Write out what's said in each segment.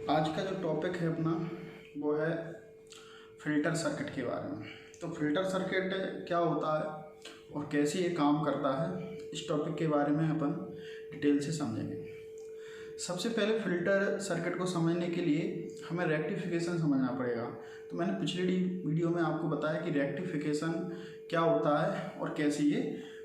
आज का जो टॉपिक है अपना वो है फ़िल्टर सर्किट के बारे में। तो फ़िल्टर सर्किट क्या होता है और कैसे ये काम करता है, इस टॉपिक के बारे में अपन डिटेल से समझेंगे। सबसे पहले फ़िल्टर सर्किट को समझने के लिए हमें रेक्टिफिकेशन समझना पड़ेगा। तो मैंने पिछली वीडियो में आपको बताया कि रेक्टिफिकेशन क्या होता है और कैसे ये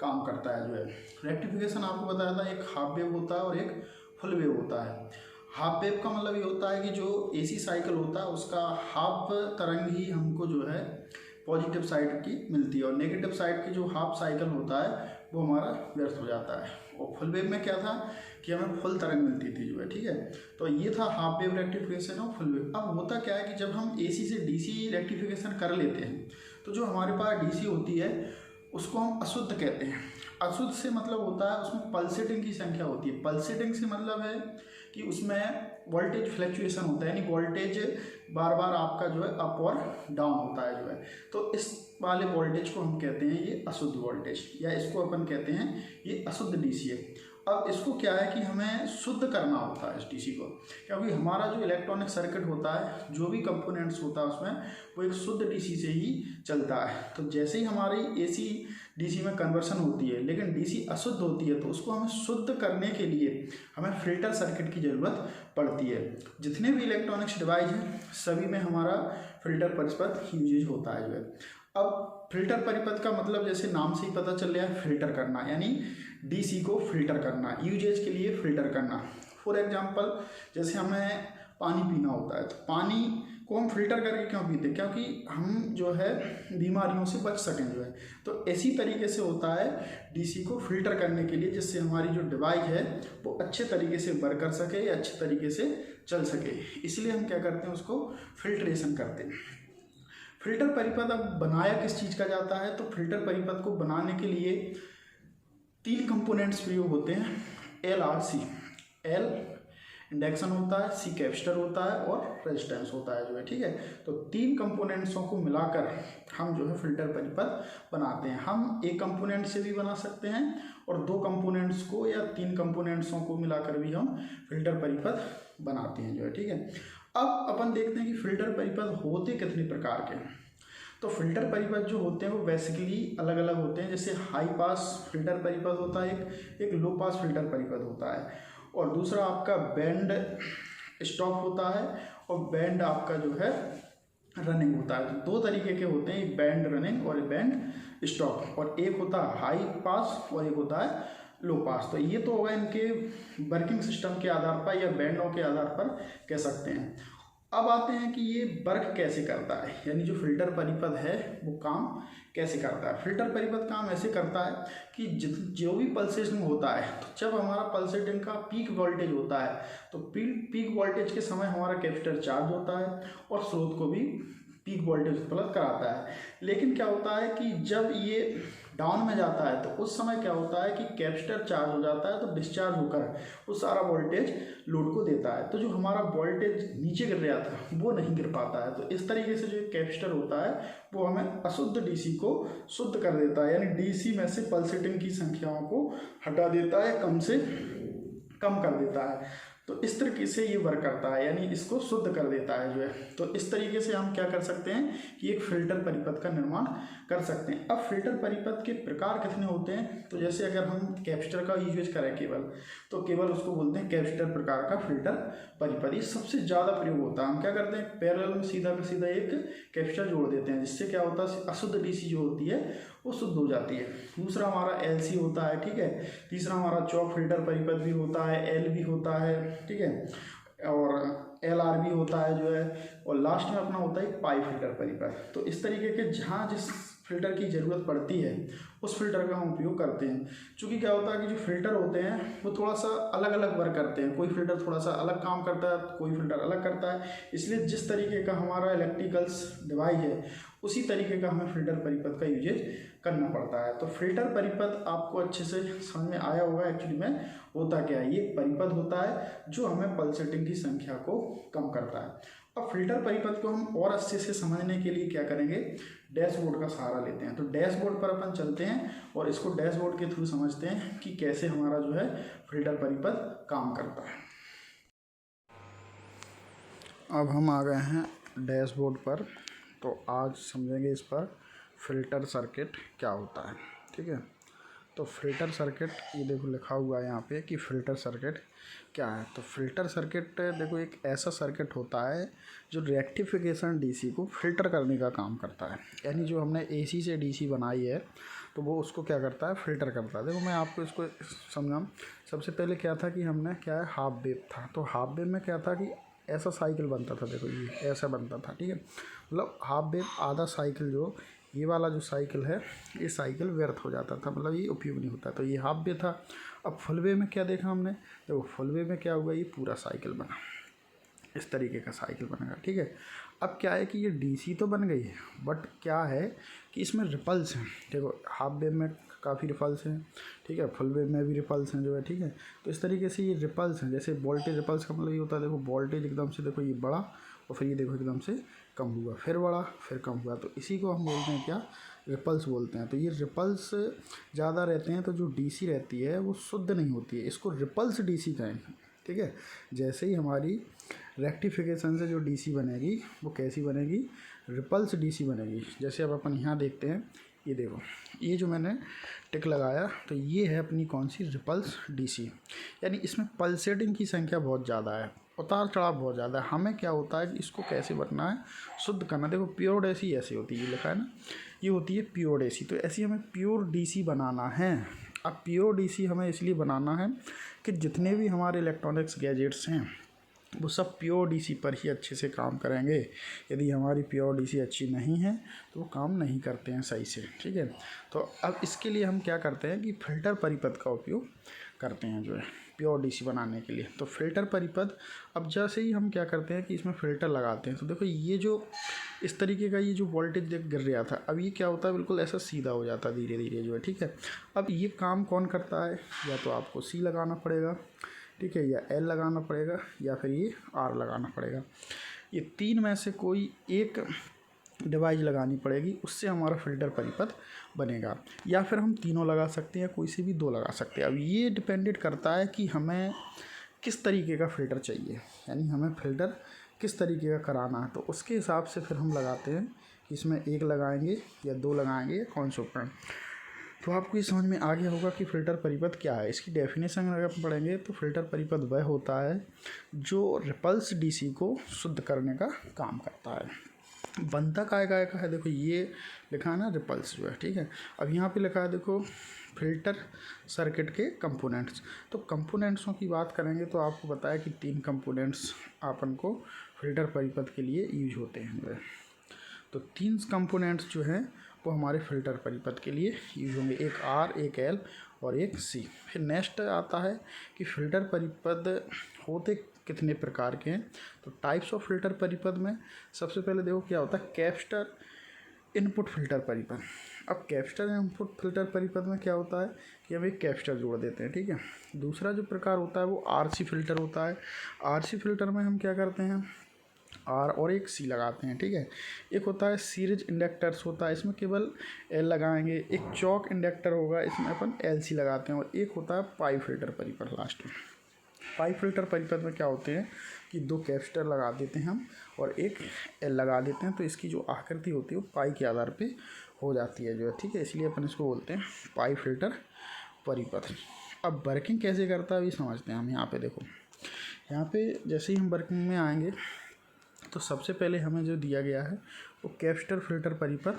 काम करता है। रेक्टिफिकेशन आपको बताया था, एक हाफ वेव होता है और एक फुल वेव होता है। हाफ वेव का मतलब ये होता है कि जो एसी साइकिल होता है उसका हाफ तरंग ही हमको जो है पॉजिटिव साइड की मिलती है और नेगेटिव साइड की जो हाफ साइकिल होता है वो हमारा व्यर्थ हो जाता है। और फुल वेव में क्या था कि हमें फुल तरंग मिलती थी ठीक है। तो ये था हाफ वेव रेक्टिफिकेशन और फुल वेव। अब होता क्या है कि जब हम एसी से डीसी रेक्टिफिकेशन कर लेते हैं तो जो हमारे पास डीसी होती है उसको हम अशुद्ध कहते हैं। अशुद्ध से मतलब होता है उसमें पल्सेटिंग की संख्या होती है। पल्सेटिंग से मतलब है कि उसमें वोल्टेज फ्लक्चुएशन होता है, यानी वोल्टेज बार बार आपका जो है अप और डाउन होता है तो इस वाले वोल्टेज को हम कहते हैं ये अशुद्ध वोल्टेज, या इसको अपन कहते हैं ये अशुद्ध डीसी है। अब इसको क्या है कि हमें शुद्ध करना होता है इस डीसी को, क्योंकि हमारा जो इलेक्ट्रॉनिक सर्किट होता है, जो भी कंपोनेंट्स होता है उसमें वो एक शुद्ध डीसी से ही चलता है। तो जैसे ही हमारी एसी डीसी में कन्वर्सन होती है लेकिन डीसी अशुद्ध होती है तो उसको हमें शुद्ध करने के लिए हमें फ़िल्टर सर्किट की ज़रूरत पड़ती है। जितने भी इलेक्ट्रॉनिक्स डिवाइस हैं सभी में हमारा फ़िल्टर परिपथ यूजेज होता है अब फ़िल्टर परिपथ का मतलब जैसे नाम से ही पता चल रहा है, फ़िल्टर करना, यानी डीसी को फ़िल्टर करना, यूजेज के लिए फ़िल्टर करना। फॉर एग्जांपल जैसे हमें पानी पीना होता है तो पानी को हम फ़िल्टर करके क्यों पीते हैं, क्योंकि हम जो है बीमारियों से बच सकें तो इसी तरीके से होता है डीसी को फ़िल्टर करने के लिए, जिससे हमारी जो डिवाइस है वो अच्छे तरीके से वर्क कर सके या अच्छे तरीके से चल सके। इसलिए हम क्या करते हैं, उसको फ़िल्ट्रेशन करते हैं। फ़िल्टर परिपथ अब बनाया किस चीज़ का जाता है, तो फ़िल्टर परिपथ को बनाने के लिए 3 कंपोनेंट्स प्रयोग होते हैं, L R C. L induction होता है, सी कैपेसिटर होता है और रेजिस्टेंस होता है ठीक है। तो 3 कंपोनेंट्सों को मिलाकर हम जो है फ़िल्टर परिपथ बनाते हैं। हम एक कंपोनेंट से भी बना सकते हैं और 2 कंपोनेंट्स को या 3 कंपोनेंट्सों को मिलाकर भी हम फ़िल्टर परिपथ बनाते हैं ठीक है। अब अपन देखते हैं कि फ़िल्टर परिपथ होते कितने प्रकार के हैं। तो फ़िल्टर परिपथ जो होते हैं वो बेसिकली अलग अलग होते हैं। जैसे हाई पास फ़िल्टर परिपथ होता है, एक लो पास फ़िल्टर परिपथ होता है, और दूसरा आपका बैंड स्टॉप होता है और बैंड आपका जो है रनिंग होता है। तो 2 तरीके के होते हैं, एक बैंड रनिंग और एक बैंड स्टॉप, और एक होता है हाई पास और एक होता है लो पास। तो ये तो होगा इनके वर्किंग सिस्टम के आधार पर या बैंडों के आधार पर कह सकते हैं। अब आते हैं कि ये वर्क कैसे करता है, यानी जो फ़िल्टर परिपथ है वो काम कैसे करता है। फ़िल्टर परिपथ काम ऐसे करता है कि जो भी पल्सेटिंग होता है, तो जब हमारा पल्सेटिंग का पीक वोल्टेज होता है तो पीक वोल्टेज के समय हमारा कैपेसिटर चार्ज होता है और स्रोत को भी पीक वोल्टेज उपलब्ध कराता है। लेकिन क्या होता है कि जब ये डाउन में जाता है तो उस समय क्या होता है कि कैपेसिटर चार्ज हो जाता है, तो डिस्चार्ज होकर वो सारा वोल्टेज लोड को देता है। तो जो हमारा वोल्टेज नीचे गिर रहा था वो नहीं गिर पाता है। तो इस तरीके से जो कैपेसिटर होता है वो हमें अशुद्ध डीसी को शुद्ध कर देता है, यानी डीसी में से पल्सेटिंग की संख्याओं को हटा देता है, कम से कम कर देता है। तो इस तरीके से ये वर्क करता है, यानी इसको शुद्ध कर देता है तो इस तरीके से हम क्या कर सकते हैं कि एक फ़िल्टर परिपथ का निर्माण कर सकते हैं। अब फ़िल्टर परिपथ के प्रकार कितने होते हैं, तो जैसे अगर हम कैपेसिटर का यूज करें तो केवल उसको बोलते हैं कैपेसिटर प्रकार का फ़िल्टर परिपथ। ये सबसे ज़्यादा प्रयोग होता है। हम क्या करते हैं, पैरेलल में सीधा का सीधा एक कैपेसिटर जोड़ देते हैं, जिससे क्या होता है अशुद्ध डीसी जो होती है वो शुद्ध हो जाती है। दूसरा हमारा एलसी होता है, ठीक है। तीसरा हमारा चौक फ़िल्टर परिपथ भी होता है, एल भी होता है, ठीक है, और एल आर भी होता है और लास्ट में अपना होता है पाई फ़िल्टर परिपथ। तो इस तरीके के जहाँ जिस फ़िल्टर की ज़रूरत पड़ती है उस फ़िल्टर का हम उपयोग करते हैं। चूँकि क्या होता है कि जो फ़िल्टर होते हैं वो थोड़ा सा अलग अलग वर्क करते हैं, कोई फ़िल्टर थोड़ा सा अलग काम करता है, कोई फ़िल्टर अलग करता है। इसलिए जिस तरीके का हमारा इलेक्ट्रिकल्स डिवाइस है उसी तरीके का हमें फ़िल्टर परिपथ का यूजेज करना पड़ता है। तो फ़िल्टर परिपथ आपको अच्छे से समझ में आया होगा एक्चुअली में होता क्या है। ये परिपथ होता है जो हमें पल्सेटिंग की संख्या को कम करता है। अब फ़िल्टर परिपथ को हम और अच्छे से समझने के लिए क्या करेंगे, डैशबोर्ड का सहारा लेते हैं। तो डैशबोर्ड पर अपन चलते हैं और इसको डैशबोर्ड के थ्रू समझते हैं कि कैसे हमारा फ़िल्टर परिपथ काम करता है। अब हम आ गए हैं डैशबोर्ड पर। तो आज समझेंगे इस पर फ़िल्टर सर्किट क्या होता है। ठीक है, तो फ़िल्टर सर्किट ये देखो लिखा हुआ है यहाँ पे कि फ़िल्टर सर्किट क्या है। तो फ़िल्टर सर्किट देखो एक ऐसा सर्किट होता है जो रेक्टिफिकेशन डीसी को फ़िल्टर करने का काम करता है। यानी जो हमने एसी से डीसी बनाई है तो वो उसको क्या करता है, फ़िल्टर करता है। देखो मैं आपको इसको समझाऊँ। सबसे पहले क्या था कि हमने क्या है, हाफ वेव था। तो हाफ वेव में क्या था कि ऐसा साइकिल बनता था। देखो ये ऐसा बनता था। ठीक है, मतलब हाफ वेव आधा साइकिल, जो ये वाला जो साइकिल है ये साइकिल व्यर्थ हो जाता था, मतलब ये उपयोग नहीं होता। तो ये हाफ वेव था। अब फुल वेव में क्या देखा हमने, देखो फुल वेव में क्या हुआ, ये पूरा साइकिल बना, इस तरीके का साइकिल बनेगा। ठीक है, अब क्या है कि ये डीसी तो बन गई है, बट क्या है कि इसमें रिपल्स हैं। देखो हाफ वेव में काफ़ी रिपल्स हैं, ठीक है, फुल वेव में भी रिपल्स हैं जो है। ठीक है, तो इस तरीके से ये रिपल्स हैं। जैसे वोल्टेज रिपल्स का मतलब ये होता है, देखो वोल्टेज एकदम से देखो ये बढ़ा और फिर ये देखो एकदम से कम हुआ, फिर बढ़ा फिर कम हुआ। तो इसी को हम बोलते हैं क्या, रिपल्स बोलते हैं। तो ये रिपल्स ज़्यादा रहते हैं तो जो डीसी रहती है वो शुद्ध नहीं होती है, इसको रिपल्स डीसी कहेंगे। ठीक है, जैसे ही हमारी रेक्टिफिकेशन से जो डीसी बनेगी वो कैसी बनेगी, रिपल्स डीसी बनेगी। जैसे अब अपन यहाँ देखते हैं, ये देखो ये जो मैंने टिक लगाया तो ये है अपनी कौन सी, रिपल्स डीसी। यानी इसमें पल्सेटिंग की संख्या बहुत ज़्यादा है, उतार चढ़ाव बहुत ज़्यादा है। हमें क्या होता है कि इसको कैसे बनना है, शुद्ध करना। देखो प्योर डीसी ऐसी होती है, ये लिखा है ना, ये होती है प्योर डीसी। तो ऐसी हमें प्योर डीसी बनाना है। अब प्योर डीसी हमें इसलिए बनाना है कि जितने भी हमारे इलेक्ट्रॉनिक्स गैजेट्स हैं वो सब प्योर डीसी पर ही अच्छे से काम करेंगे। यदि हमारी प्योर डीसी अच्छी नहीं है तो वो काम नहीं करते हैं सही से। ठीक है, तो अब इसके लिए हम क्या करते हैं कि फ़िल्टर परिपथ का उपयोग करते हैं जो है प्योर डीसी बनाने के लिए। तो फ़िल्टर परिपथ, अब जैसे ही हम क्या करते हैं कि इसमें फ़िल्टर लगाते हैं तो देखो ये जो इस तरीके का ये जो वोल्टेज गिर रहा था, अब ये क्या होता है, बिल्कुल ऐसा सीधा हो जाता है धीरे धीरे जो है। ठीक है, अब ये काम कौन करता है, या तो आपको सी लगाना पड़ेगा, ठीक है, या एल लगाना पड़ेगा, या फिर ये आर लगाना पड़ेगा। ये तीन में से कोई एक डिवाइस लगानी पड़ेगी, उससे हमारा फ़िल्टर परिपथ बनेगा। या फिर हम तीनों लगा सकते हैं, कोई से भी दो लगा सकते हैं। अब ये डिपेंडेड करता है कि हमें किस तरीके का फ़िल्टर चाहिए, यानी हमें फ़िल्टर किस तरीके का कराना है। तो उसके हिसाब से फिर हम लगाते हैं कि इसमें एक लगाएंगे या दो लगाएंगे, या कौन सा उपकरण। तो आपको ये समझ में आ गया होगा कि फ़िल्टर परिपथ क्या है। इसकी डेफिनेशन अगर हम पढ़ेंगे तो फ़िल्टर परिपथ वह होता है जो रिपल्स डीसी को शुद्ध करने का काम करता है। बनता काय का है, देखो ये लिखा है ना रिपल्स जो है। ठीक है, अब यहाँ पे लिखा है देखो फ़िल्टर सर्किट के कंपोनेंट्स। तो कंपोनेंट्सों की बात करेंगे तो आपको बताया कि तीन कंपोनेंट्स अपन को फ़िल्टर परिपथ के लिए यूज होते हैं जो है। तो तीन कंपोनेंट्स जो हैं वो हमारे फ़िल्टर परिपथ के लिए यूज होंगे, एक आर, एक एल और एक सी। फिर नेक्स्ट आता है कि फ़िल्टर परिपथ होते कितने प्रकार के हैं। तो टाइप्स ऑफ फ़िल्टर परिपथ में सबसे पहले देखो क्या होता है, कैपेसिटर इनपुट फ़िल्टर परिपथ। अब कैपेसिटर इनपुट फ़िल्टर परिपथ में क्या होता है कि हम एक कैपेसिटर जोड़ देते हैं। ठीक है, दूसरा जो प्रकार होता है वो आरसी फ़िल्टर होता है। आरसी फ़िल्टर में हम क्या करते हैं, आर और एक सी लगाते हैं। ठीक है, एक होता है सीरीज इंडक्टर्स होता है, इसमें केवल एल लगाएंगे। एक चौक इंडक्टर होगा, इसमें अपन एल सी लगाते हैं। और एक होता है पाई फ़िल्टर परिपथ लास्ट में। पाई फ़िल्टर परिपथ में क्या होते हैं कि दो कैपेसिटर लगा देते हैं हम और एक एल लगा देते हैं। तो इसकी जो आकृति होती है वो पाई के आधार पे हो जाती है जो है। ठीक है, इसलिए अपन इसको बोलते हैं पाई फ़िल्टर परिपथ। अब वर्किंग कैसे करता है ये समझते हैं हम। यहाँ पे देखो, यहाँ पे जैसे ही हम वर्किंग में आएंगे तो सबसे पहले हमें जो दिया गया है वो कैपेसिटर फ़िल्टर परिपथ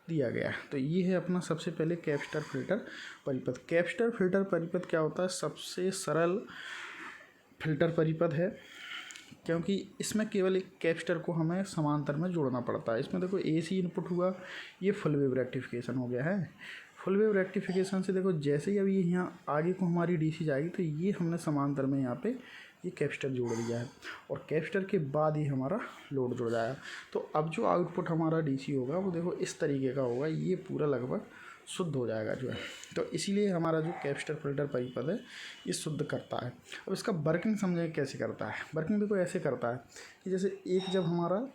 दिया गया है। तो ये है अपना सबसे पहले कैपेसिटर फ़िल्टर परिपथ। कैपेसिटर फ़िल्टर परिपथ क्या होता है, सबसे सरल फ़िल्टर परिपथ है, क्योंकि इसमें केवल एक कैपेसिटर को हमें समांतर में जोड़ना पड़ता है। इसमें देखो एसी इनपुट हुआ, ये फुल वेव रेक्टिफिकेशन हो गया है। फुल वेव रेक्टिफिकेशन से देखो जैसे ही अभी यहाँ आगे को हमारी डीसी जाएगी तो ये हमने समांतर में यहाँ पे ये कैपेसिटर जोड़ दिया है, और कैपेसिटर के बाद ही हमारा लोड जुड़ जाएगा। तो अब जो आउटपुट हमारा डीसी होगा वो देखो इस तरीके का होगा, ये पूरा लगभग शुद्ध हो जाएगा जो है। तो इसीलिए हमारा जो कैपेसिटर फ़िल्टर परिपथ है ये शुद्ध करता है। अब इसका वर्किंग समझें कैसे करता है। वर्किंग देखो ऐसे करता है कि जैसे एक जब हमारा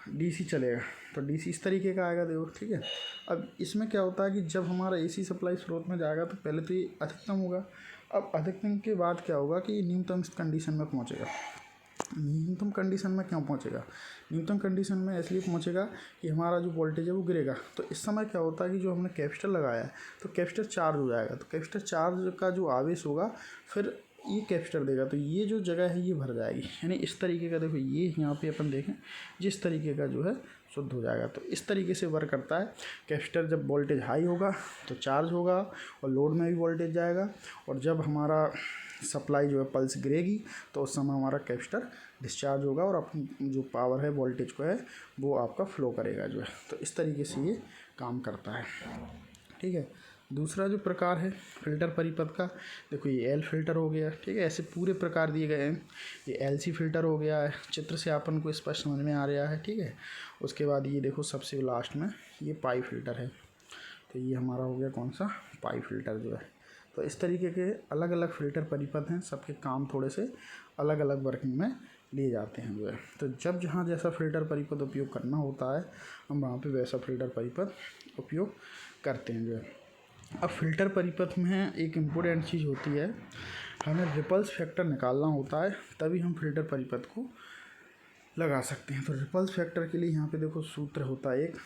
डीसी चलेगा तो डीसी इस तरीके का आएगा देखो। ठीक है, अब इसमें क्या होता है कि जब हमारा एसी सप्लाई स्रोत में जाएगा तो पहले तो ये अधिकतम होगा। अब अधिकतम के बाद क्या होगा कि न्यूनतम कंडीशन में पहुंचेगा। न्यूनतम कंडीशन में क्यों पहुंचेगा? न्यूनतम कंडीशन में इसलिए पहुंचेगा कि हमारा जो वोल्टेज है वो गिरेगा। तो इस समय क्या होता है कि जो हमने कैपेसिटर लगाया है तो कैपेसिटर चार्ज हो जाएगा। तो कैपेसिटर चार्ज का जो आवेश होगा फिर ये कैपेसिटर देगा, तो ये जो जगह है ये भर जाएगी। यानी इस तरीके का देखो, ये यहाँ पे अपन देखें जिस तरीके का जो है शुद्ध हो जाएगा। तो इस तरीके से वर्क करता है। कैपेसिटर जब वोल्टेज हाई होगा तो चार्ज होगा और लोड में भी वोल्टेज जाएगा, और जब हमारा सप्लाई जो है पल्स गिरेगी तो उस समय हमारा कैपेसिटर डिस्चार्ज होगा और अपनी जो पावर है वोल्टेज को है वो आपका फ्लो करेगा जो है। तो इस तरीके से ये काम करता है, ठीक है। दूसरा जो प्रकार है फ़िल्टर परिपथ का, देखो ये एल फिल्टर हो गया, ठीक है। ऐसे पूरे प्रकार दिए गए हैं। ये एलसी फिल्टर हो गया है, चित्र से अपन को स्पष्ट समझ में आ रहा है, ठीक है। उसके बाद ये देखो सबसे लास्ट में ये पाई फिल्टर है। तो ये हमारा हो गया कौन सा, पाई फिल्टर जो है। तो इस तरीके के अलग अलग फ़िल्टर परिपथ हैं, सबके काम थोड़े से अलग अलग वर्किंग में लिए जाते हैं जो है। तो जब जहाँ जैसा फ़िल्टर परिपथ उपयोग करना होता है हम वहाँ पे वैसा फ़िल्टर परिपथ उपयोग करते हैं जो है। अब फ़िल्टर परिपथ में एक इम्पोर्टेंट चीज़ होती है, हमें रिपल्स फैक्टर निकालना होता है, तभी हम फ़िल्टर परिपथ को लगा सकते हैं। तो रिपल्स फैक्टर के लिए यहाँ पे देखो सूत्र होता है एक,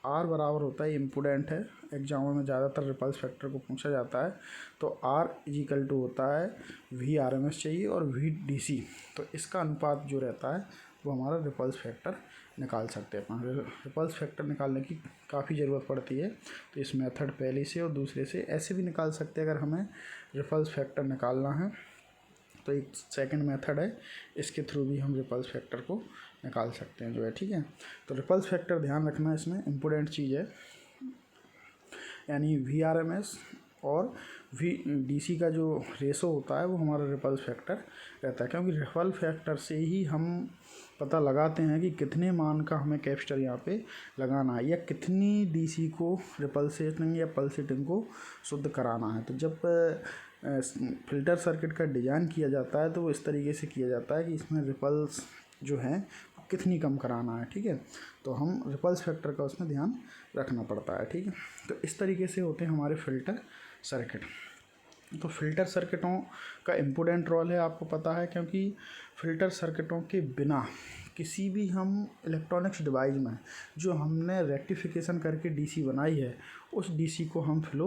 आर बराबर होता है, इम्पोर्टेंट है, एग्जामों में ज़्यादातर रिपल्स फैक्टर को पूछा जाता है। तो आर इजिकल टू होता है वी आर एम एस चाहिए और वी डी सी। तो इसका अनुपात जो रहता है वो हमारा रिपल्स फैक्टर निकाल सकते हैं अपन। रिपल्स फैक्टर निकालने की काफ़ी ज़रूरत पड़ती है, तो इस मेथड पहले से और दूसरे से ऐसे भी निकाल सकते हैं। अगर हमें रिपल्स फैक्टर निकालना है तो एक सेकंड मेथड है, इसके थ्रू भी हम रिपल्स फैक्टर को निकाल सकते हैं जो है, ठीक है। तो रिपल्स फैक्टर ध्यान रखना, इसमें इम्पोर्टेंट चीज़ है, यानी वी आर एम एस और वी डी सी का जो रेशो होता है वो हमारा रिपल्स फैक्टर रहता है। क्योंकि रिपल्स फैक्टर से ही हम पता लगाते हैं कि कितने मान का हमें कैपेसिटर यहाँ पे लगाना है या कितनी डीसी को रिपल्सेटिंग या पल्सेटिंग को शुद्ध कराना है। तो जब फ़िल्टर सर्किट का डिज़ाइन किया जाता है तो वो इस तरीके से किया जाता है कि इसमें रिपल्स जो है कितनी कम कराना है, ठीक है। तो हम रिपल्स फैक्टर का उसमें ध्यान रखना पड़ता है, ठीक है। तो इस तरीके से होते हैं हमारे फ़िल्टर सर्किट। तो फ़िल्टर सर्किटों का इम्पोर्टेंट रोल है, आपको पता है, क्योंकि फ़िल्टर सर्किटों के बिना किसी भी हम इलेक्ट्रॉनिक्स डिवाइस में जो हमने रेक्टिफिकेशन करके डीसी बनाई है उस डीसी को हम फ्लो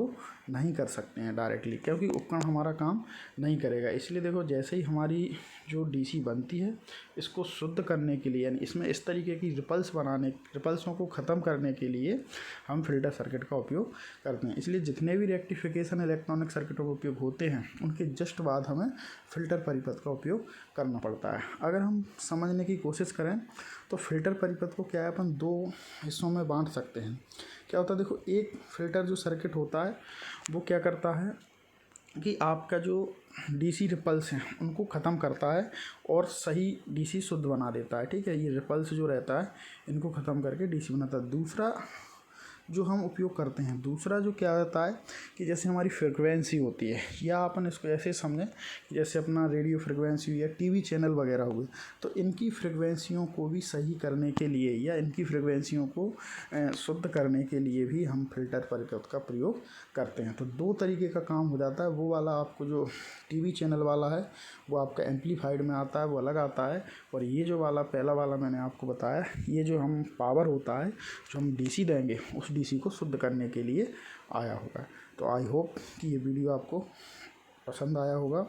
नहीं कर सकते हैं डायरेक्टली, क्योंकि उपकरण हमारा काम नहीं करेगा। इसलिए देखो जैसे ही हमारी जो डीसी बनती है इसको शुद्ध करने के लिए, यानी इसमें इस तरीके की रिपल्सों को ख़त्म करने के लिए हम फ़िल्टर सर्किट का उपयोग करते हैं। इसलिए जितने भी रेक्टिफिकेशन इलेक्ट्रॉनिक सर्किटों का उपयोग होते हैं उनके जस्ट बाद हमें फ़िल्टर परिपथ का उपयोग करना पड़ता है। अगर हम समझने की कोशिश करें तो फ़िल्टर परिपथ को क्या है अपन दो हिस्सों में बांट सकते हैं। क्या होता है, देखो एक फ़िल्टर जो सर्किट होता है वो क्या करता है कि आपका जो डीसी रिपल्स हैं उनको ख़त्म करता है और सही डीसी शुद्ध बना देता है, ठीक है। ये रिपल्स जो रहता है इनको ख़त्म करके डीसी बनाता है। दूसरा जो हम उपयोग करते हैं, दूसरा जो क्या होता है कि जैसे हमारी फ्रिक्वेंसी होती है, या अपन इसको ऐसे समझें कि जैसे अपना रेडियो फ्रिक्वेंसी या टीवी चैनल वगैरह हुए, तो इनकी फ्रिक्वेंसियों को भी सही करने के लिए या इनकी फ्रिक्वेंसियों को शुद्ध करने के लिए भी हम फ़िल्टर परिपथ का प्रयोग करते हैं। तो दो तरीके का काम हो जाता है। वो वाला आपको जो टीवी चैनल वाला है वो आपका एम्पलीफाइड में आता है, वो अलग आता है, और ये जो वाला पहला वाला मैंने आपको बताया, ये जो हम पावर होता है जो हम डीसी देंगे उस डीसी को शुद्ध करने के लिए आया होगा। तो आई होप कि ये वीडियो आपको पसंद आया होगा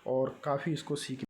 और काफ़ी इसको सीख